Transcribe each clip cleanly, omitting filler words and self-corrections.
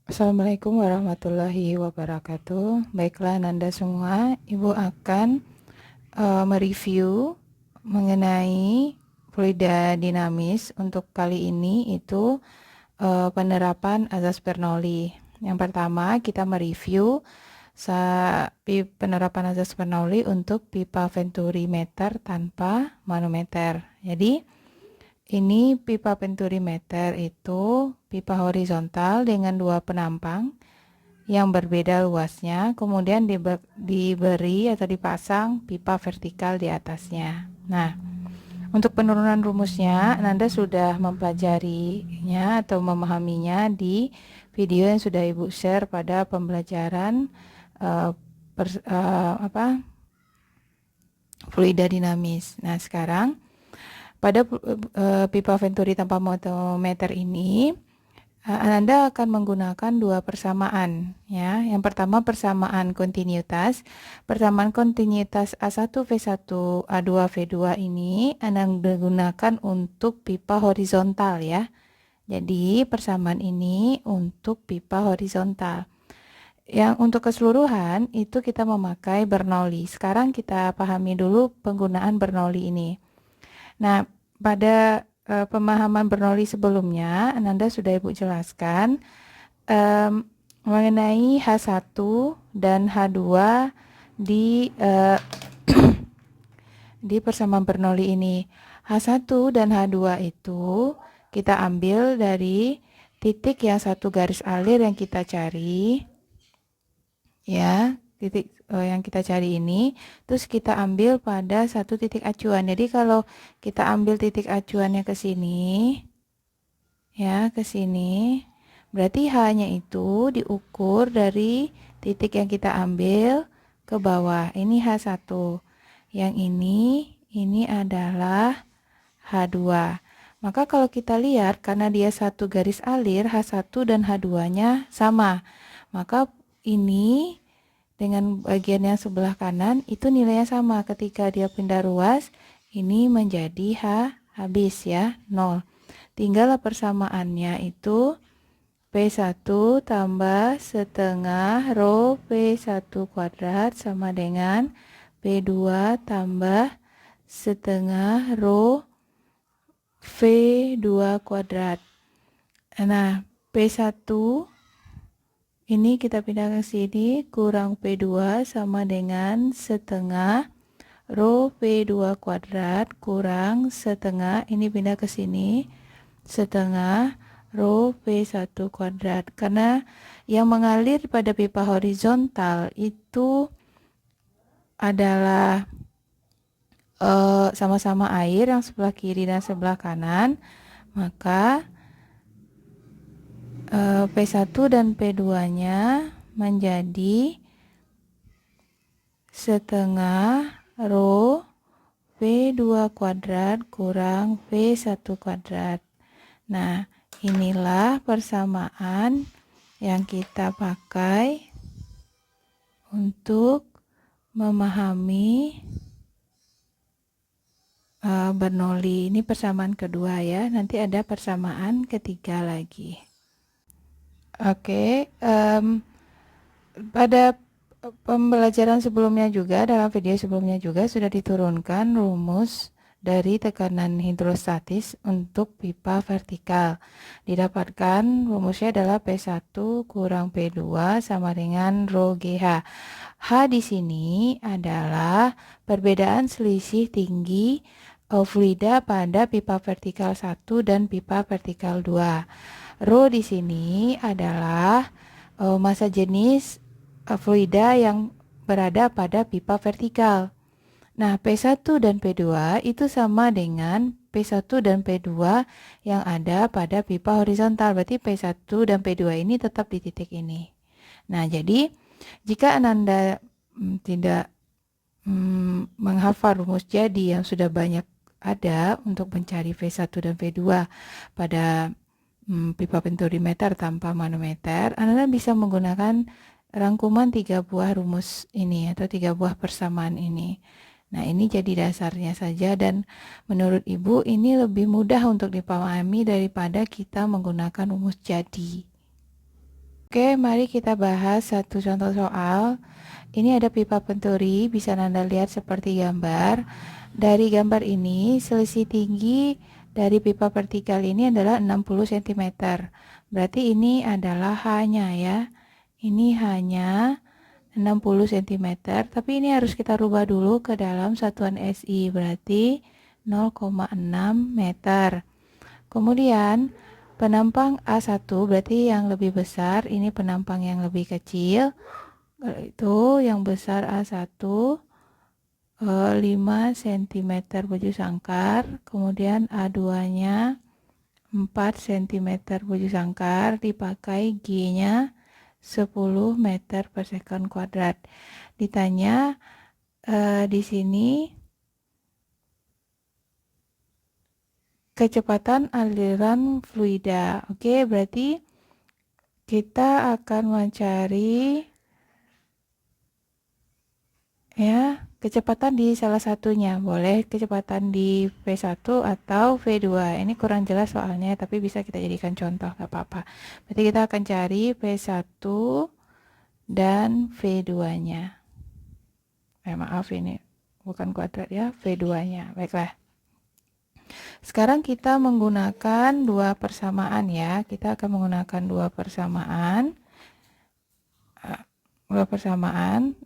Assalamualaikum warahmatullahi wabarakatuh. Baiklah Nanda semua, Ibu akan mereview mengenai fluida dinamis. Untuk kali ini itu penerapan azas Bernoulli. Yang pertama kita mereview penerapan azas Bernoulli untuk pipa Venturi meter tanpa manometer. Jadi ini pipa Venturi meter itu pipa horizontal dengan dua penampang yang berbeda luasnya, kemudian diberi atau dipasang pipa vertikal di atasnya. Nah, untuk penurunan rumusnya, Nanda sudah mempelajarinya atau memahaminya di video yang sudah Ibu share pada pembelajaran uh, fluida dinamis. Nah, sekarang pada pipa Venturi tanpa manometer ini, Anda akan menggunakan dua persamaan ya. Yang pertama persamaan kontinuitas. Persamaan kontinuitas A1V1 A2V2 ini Anda gunakan untuk pipa horizontal ya. Jadi persamaan ini untuk pipa horizontal. Yang untuk keseluruhan itu kita memakai Bernoulli. Sekarang kita pahami dulu penggunaan Bernoulli ini. Nah, pada pemahaman Bernoulli sebelumnya, Ananda sudah Ibu jelaskan mengenai H1 dan H2 di di persamaan Bernoulli ini. H1 dan H2 itu kita ambil dari titik yang satu garis alir yang kita cari, ya, titik yang kita cari ini, terus kita ambil pada satu titik acuan. Jadi kalau kita ambil titik acuannya ke sini, ya, ke sini, berarti H-nya itu diukur dari titik yang kita ambil ke bawah. Ini H1. Yang ini adalah H2. Maka kalau kita lihat, karena dia satu garis alir, H1 dan H2-nya sama. Maka ini dengan bagian yang sebelah kanan itu nilainya sama. Ketika dia pindah ruas, ini menjadi habis ya, 0. Tinggal persamaannya itu P1 tambah setengah rho P1 kuadrat sama dengan P2 tambah setengah rho V2 kuadrat. Nah, P1 ini kita pindah ke sini, kurang P2 sama dengan setengah rho P2 kuadrat kurang setengah, ini pindah ke sini, setengah rho P1 kuadrat. Karena yang mengalir pada pipa horizontal itu adalah sama-sama air yang sebelah kiri dan sebelah kanan, maka P1 dan P2-nya menjadi setengah rho V2 kuadrat kurang V1 kuadrat. Nah, inilah persamaan yang kita pakai untuk memahami Bernoulli. Ini persamaan kedua ya, nanti ada persamaan ketiga lagi. Oke, pada pembelajaran sebelumnya juga, dalam video sebelumnya juga sudah diturunkan rumus dari tekanan hidrostatis untuk pipa vertikal. Didapatkan rumusnya adalah P1 kurang P2 sama dengan rho GH. H di sini adalah perbedaan selisih tinggi fluida pada pipa vertikal 1 dan pipa vertikal 2. Rho di sini adalah massa jenis fluida yang berada pada pipa vertikal. Nah, P1 dan P2 itu sama dengan P1 dan P2 yang ada pada pipa horizontal. Berarti P1 dan P2 ini tetap di titik ini. Nah, jadi jika Ananda tidak menghafal rumus jadi yang sudah banyak ada untuk mencari V1 dan V2 pada pipa Venturi meter tanpa manometer, Anda bisa menggunakan rangkuman 3 buah rumus ini atau 3 buah persamaan ini. Nah, ini jadi dasarnya saja dan menurut Ibu ini lebih mudah untuk dipahami daripada kita menggunakan rumus jadi. Oke, mari kita bahas satu contoh soal. Ini ada pipa penturi, bisa Anda lihat seperti gambar. Dari gambar ini, selisih tinggi dari pipa vertikal ini adalah 60 cm. Berarti ini adalah H-nya ya. Ini hanya 60 cm, tapi ini harus kita rubah dulu ke dalam satuan SI, berarti 0,6 meter. Kemudian penampang A1 berarti yang lebih besar, ini penampang yang lebih kecil. Itu yang besar A1 5 cm baju sangkar, kemudian A2-nya 4 cm baju sangkar, dipakai G-nya 10 meter per second kuadrat. Ditanya di sini kecepatan aliran fluida. Oke, berarti kita akan mencari ya kecepatan di salah satunya. Boleh kecepatan di V1 atau V2. Ini kurang jelas soalnya, tapi bisa kita jadikan contoh, gak apa-apa. Berarti kita akan cari V1 dan V2-nya. Maaf, ini bukan kuadrat ya, V2-nya. Baiklah. Sekarang kita menggunakan dua persamaan ya. Kita akan menggunakan dua persamaan.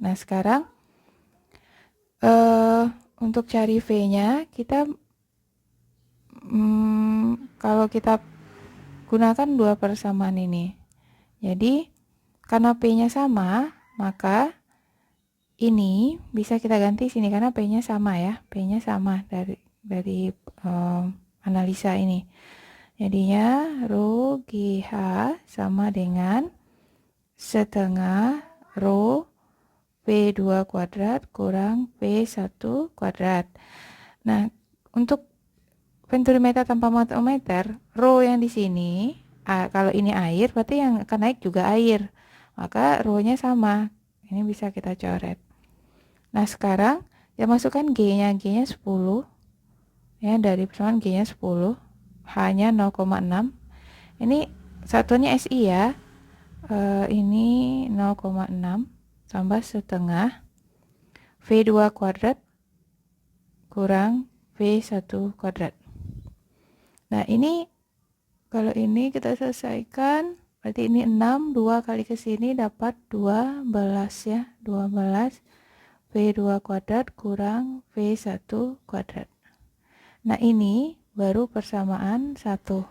Nah, sekarang untuk cari V-nya kita kalau kita gunakan dua persamaan ini. Jadi karena P-nya sama, maka ini bisa kita ganti sini karena P-nya sama ya. P-nya sama dari analisa ini. Jadinya rho GH sama dengan setengah rho P2 kuadrat kurang P1 kuadrat. Nah, untuk penturimeter tanpa matometer, rho yang di sini, kalau ini air, berarti yang akan naik juga air. Maka rho-nya sama. Ini bisa kita coret. Nah, sekarang kita masukkan G-nya. G-nya 10. Ya, dari persamaan G-nya 10. H-nya 0,6. Ini satuannya SI ya. Ini 0,6 tambah setengah V2 kuadrat kurang V1 kuadrat. Nah, ini kalau ini kita selesaikan, berarti ini 6, 2 kali ke sini dapat 12 ya. 12 V2 kuadrat kurang V1 kuadrat. Nah, ini baru persamaan 1.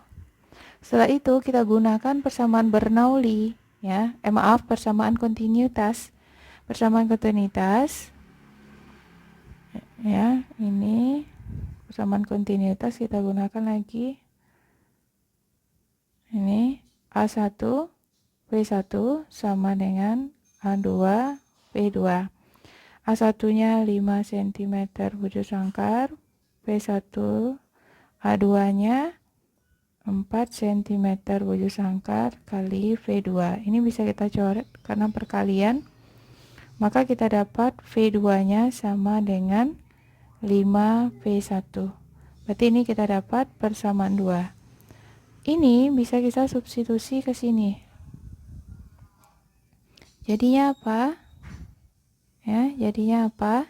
Setelah itu kita gunakan persamaan Bernoulli ya. Persamaan kontinuitas. Persamaan kontinuitas ya, ini persamaan kontinuitas kita gunakan lagi. Ini A1 V1 sama dengan A2 V2. A1-nya 5 cm bujur sangkar, V1 A2-nya 4 cm bujur sangkar kali V2. Ini bisa kita coret karena perkalian. Maka kita dapat V2-nya sama dengan 5V1. Berarti ini kita dapat persamaan 2. Ini bisa kita substitusi ke sini. Jadinya apa? Ya, jadinya apa?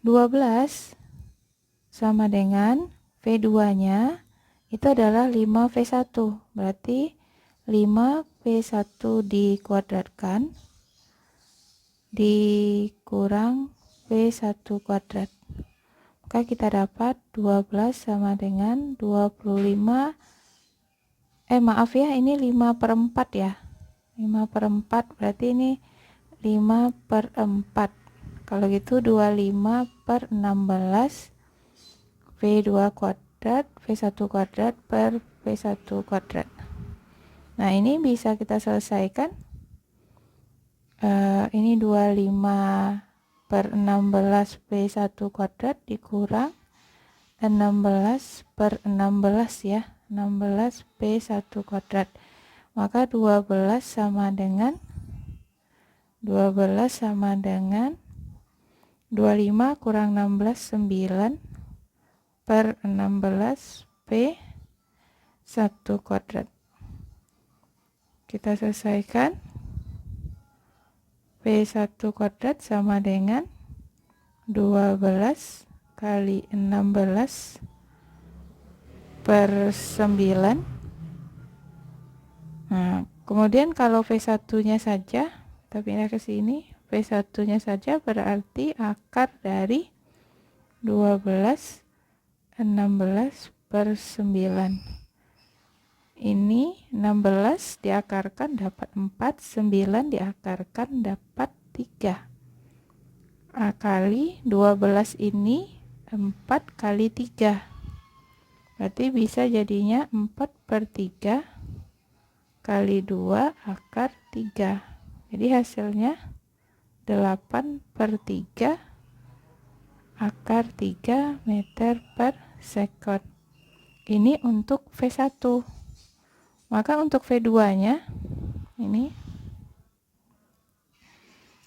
12 sama dengan V2-nya itu adalah 5V1. Berarti 5V1 dikuadratkan dikurang V1 kuadrat. Maka kita dapat 12 sama dengan 25. Ini 5/4 ya. 5/4 berarti ini 5/4. Kalau gitu 25/16 V2 kuadrat V1 kuadrat per V1 kuadrat. Nah, ini bisa kita selesaikan. Ini 25/16 V1 kuadrat dikurang 16/16 ya. 16 V1 kuadrat. Maka 12 sama dengan 25 kurang 16 9 per 16 P1 kuadrat. Kita selesaikan. V1 kuadrat sama dengan 12 kali 16 per 9. Nah, kemudian kalau V1-nya saja, kita pindah ke sini, V1-nya saja berarti akar dari 12 16 per 9. Ini 16 diakarkan dapat 4, 9 diakarkan dapat 3. Kali 12 ini 4 kali 3. Berarti bisa jadinya 4/3 kali 2 akar 3. Jadi hasilnya 8/3 akar 3 meter per sekon. Ini untuk V1. Maka untuk V2-nya, ini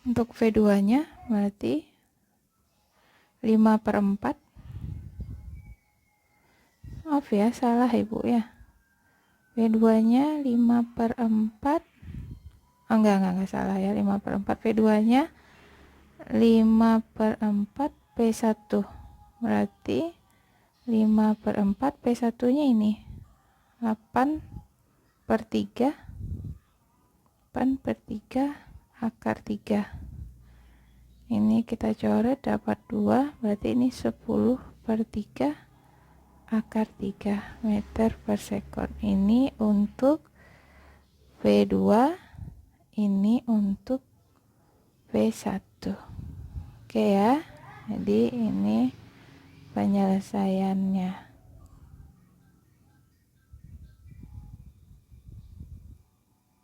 untuk V2-nya berarti 5/4. Maaf ya, salah ibu ya. V2-nya 5/4. Oh, enggak salah ya, 5/4. V2-nya 5/4 P1. Berarti 5/4 P1-nya ini 8/3 akar 3. Ini kita coret dapat 2, berarti ini 10/3 akar 3 meter per sekon. Ini untuk V2, ini untuk V1. Oke ya, jadi ini penyelesaiannya.